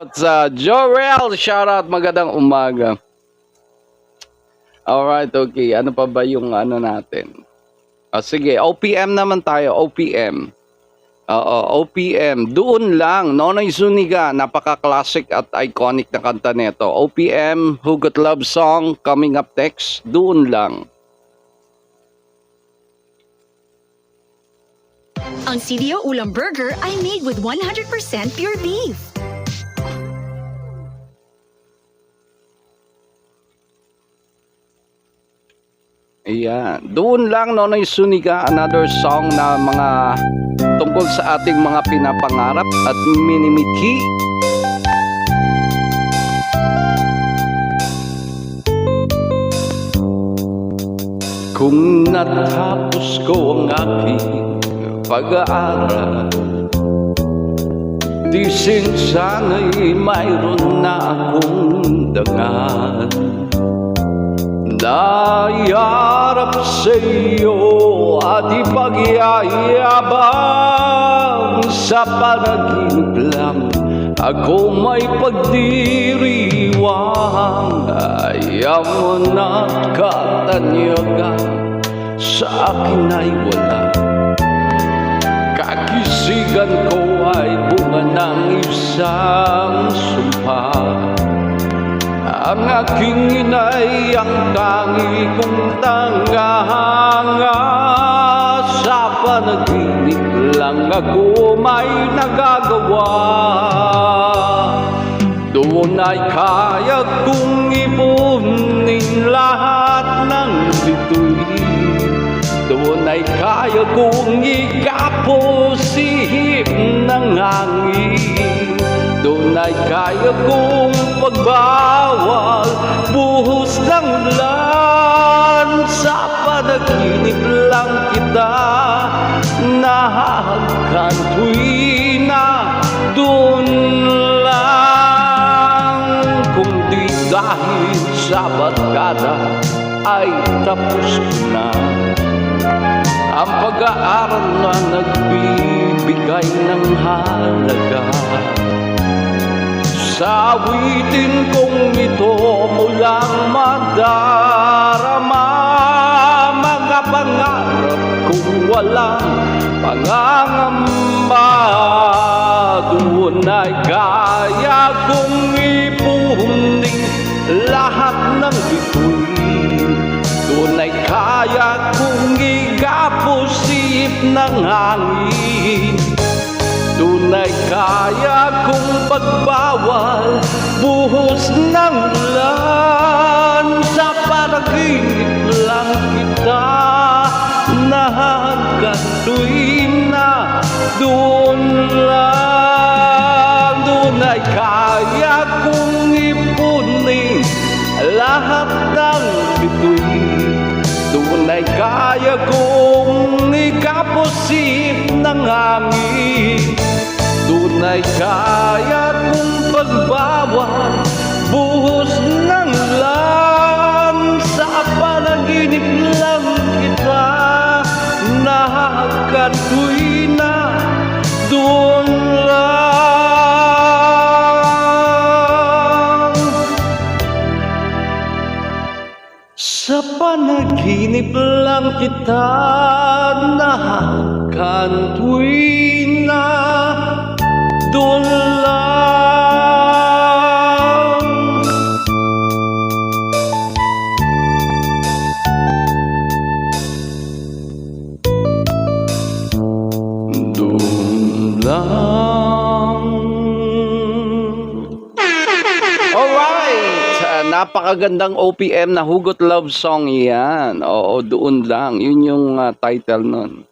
Sa Jorel, shoutout, magandang umaga. Alright, okay. Ano pa ba yung ano natin? Sige, OPM naman tayo, OPM. OPM. Doon lang, Nonoy Zuniga, napaka-classic at iconic na kanta nito. OPM, Hugot Love Song, coming up next. Doon lang. Ang CDO Ulam Burger ay made with 100% pure beef. Ayan. Doon lang, Nonoy Zuniga, another song na mga tungkol sa ating mga pinapangarap at minimithi. Kung natapos ko ang aking pag-aaral, di sana'y mayroon na akong dangal. Nayarap sa iyo at ipagyayabang sa panaginip lang ako may pagdiriwang. Ayaw mo na katanyagan sa akin ay wala. Kakisigan ko ay bunga ng isang sumpa. Ang aking inay ang tangi kong tangahanga. Sa panaginip lang ako may nagagawa. Doon ay kaya kong ipunin lahat ng bituin. Doon ay kaya kong ikapusihip ng hangin. Doon ay kaya kong pagbawal buhos ng ulan. Sa panaginip lang kita nahahagkan tuwing na doon lang. Kung di dahil sa barkada ay tapos ko na ang pag-aaral na nagbibigay ng halaga. Sa awitin kong ito mulang madarama mga pangarap kong walang pangangamba. Doon ay kaya kong ipunin lahat ng bituin. Doon ay kaya kong igapusip ng hangin. Doon ay kaya kong pagbawal buhos ng ulan. Sa panaginip lang kita nahagkan tuwing na doon lang. Doon ay kaya kong ipunin lahat ng bituin. Doon ay kaya kong ikapusip ng hangin. Doon ay kaya kong pagbawal buhos ng ulan. Sa panaginip lang kita nahagkan tuwing na doon lang. Sa panaginip lang kita nahagkan tuwing na doon lang. Doon lang. Alright, napakagandang OPM na Hugot Love Song yan. Oo, doon lang. Yun yung title nun.